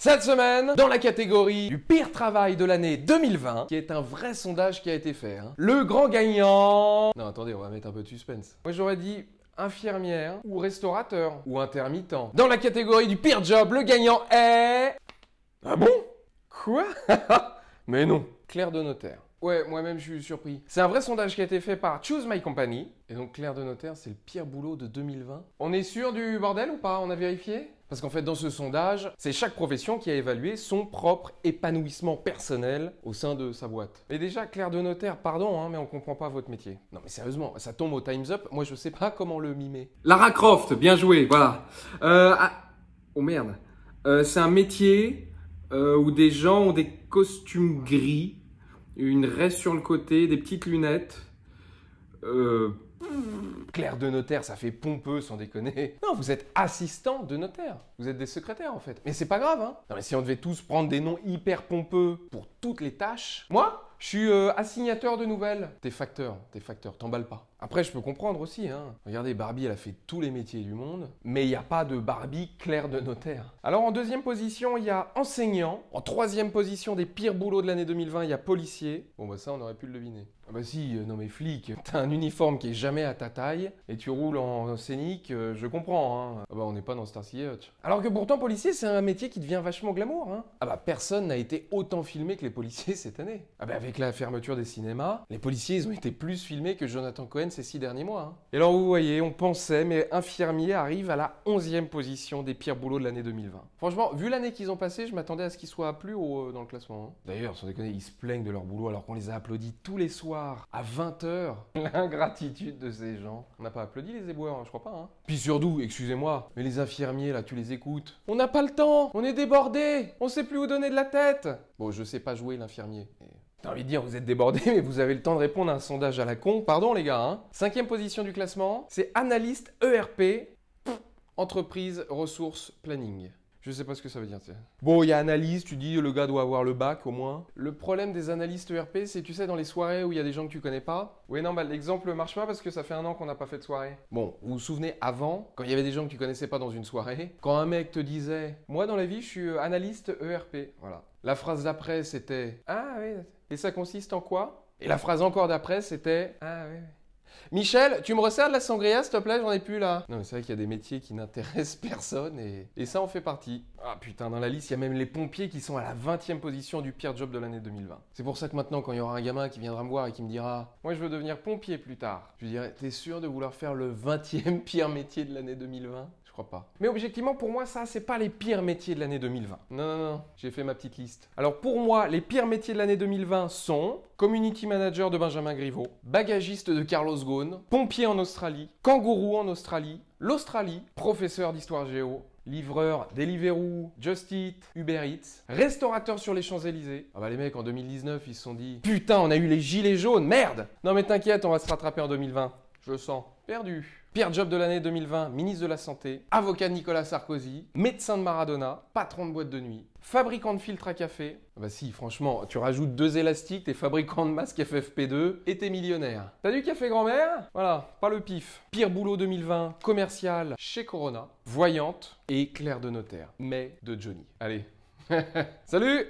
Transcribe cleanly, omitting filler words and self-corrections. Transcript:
Cette semaine, dans la catégorie du pire travail de l'année 2020, qui est un vrai sondage qui a été fait, le grand gagnant... Non, attendez, on va mettre un peu de suspense. Moi, j'aurais dit infirmière ou restaurateur ou intermittent. Dans la catégorie du pire job, le gagnant est... Ah bon? Quoi? Mais non, Claire de Notaire. Ouais, moi-même je suis surpris. C'est un vrai sondage qui a été fait par Choose My Company. Et donc Claire de Notaire, c'est le pire boulot de 2020. On est sûr du bordel ou pas? On a vérifié? Parce qu'en fait, dans ce sondage, c'est chaque profession qui a évalué son propre épanouissement personnel au sein de sa boîte. Et déjà, Claire de Notaire, pardon, mais on comprend pas votre métier. Non mais sérieusement, ça tombe au Time's Up, moi je sais pas comment le mimer. Lara Croft, bien joué, voilà. Oh merde. C'est un métier où des gens ont des costumes gris, une raie sur le côté, des petites lunettes. Claire de Notaire, ça fait pompeux sans déconner. Non, vous êtes assistant de notaire. Vous êtes des secrétaires en fait. Mais c'est pas grave, hein. Non mais si on devait tous prendre des noms hyper pompeux pour toutes les tâches. Moi, je suis assignateur de nouvelles. T'es facteur, t'emballes pas. Après, je peux comprendre aussi, Regardez, Barbie, elle a fait tous les métiers du monde, mais il n'y a pas de Barbie Claire de Notaire. Alors, en deuxième position, il y a enseignant. En troisième position, des pires boulots de l'année 2020, il y a policier. Bon, bah ça, on aurait pu le deviner. Ah bah si, non mais flic, t'as un uniforme qui est jamais à ta taille, et tu roules en scénique, je comprends, Ah bah on n'est pas dans Starsky Hutch. Alors que pourtant, policier, c'est un métier qui devient vachement glamour, Ah bah personne n'a été autant filmé que les policiers cette année. Ah bah avec la fermeture des cinémas, les policiers, ils ont été plus filmés que Jonathan Cohen ces 6 derniers mois. Et alors vous voyez, on pensait, mais infirmier arrive à la 11e position des pires boulots de l'année 2020. Franchement, vu l'année qu'ils ont passée, je m'attendais à ce qu'ils soient plus haut dans le classement. D'ailleurs, sans déconner, ils se plaignent de leur boulot alors qu'on les a applaudis tous les soirs à 20h. L'ingratitude de ces gens. On n'a pas applaudi les éboueurs, je crois pas. Puis surtout, excusez-moi, mais les infirmiers là, tu les écoutes. On n'a pas le temps, on est débordés, on sait plus où donner de la tête. Bon, je sais pas jouer l'infirmier. T'as envie de dire, vous êtes débordés, mais vous avez le temps de répondre à un sondage à la con. Pardon les gars, 5e position du classement, c'est analyste ERP, entreprise, ressources, planning. Je sais pas ce que ça veut dire, tu sais. Bon, il y a analyste, tu dis le gars doit avoir le bac au moins. Le problème des analystes ERP, c'est, tu sais, dans les soirées où il y a des gens que tu connais pas. Oui, non, bah l'exemple marche pas parce que ça fait 1 an qu'on n'a pas fait de soirée. Bon, vous vous souvenez avant, quand il y avait des gens que tu connaissais pas dans une soirée, quand un mec te disait « Moi, dans la vie, je suis analyste ERP. » Voilà. La phrase d'après, c'était « Ah oui, et ça consiste en quoi ?» Et la phrase encore d'après, c'était « Ah oui, oui. » Michel, tu me resserres de la sangria, s'il te plaît, j'en ai plus là. Non, mais c'est vrai qu'il y a des métiers qui n'intéressent personne et ça en fait partie. Ah putain, dans la liste, il y a même les pompiers qui sont à la 20e position du pire job de l'année 2020. C'est pour ça que maintenant, quand il y aura un gamin qui viendra me voir et qui me dira « Moi, je veux devenir pompier plus tard », je lui dirai « T'es sûr de vouloir faire le 20e pire métier de l'année 2020 ?» Je crois pas. Mais objectivement, pour moi, ça, c'est pas les pires métiers de l'année 2020. Non, j'ai fait ma petite liste. Alors pour moi, les pires métiers de l'année 2020 sont community manager de Benjamin Griveaux, bagagiste de Carlos Ghosn, pompier en Australie, kangourou en Australie, l'Australie, professeur d'histoire géo, livreur Deliveroo, Just Eat, Uber Eats, restaurateur sur les Champs-Élysées. Ah bah les mecs, en 2019, ils se sont dit « Putain, on a eu les gilets jaunes, merde !» Non mais t'inquiète, on va se rattraper en 2020. Je le sens. Perdu. Pire job de l'année 2020, ministre de la Santé, avocat de Nicolas Sarkozy, médecin de Maradona, patron de boîte de nuit, fabricant de filtres à café. Bah si, franchement, tu rajoutes 2 élastiques, t'es fabricant de masques FFP2 et t'es millionnaire. T'as du café grand-mère? Voilà, pas le pif. Pire boulot 2020, commercial chez Corona, voyante et Claire de Notaire, mais de Johnny. Allez, salut!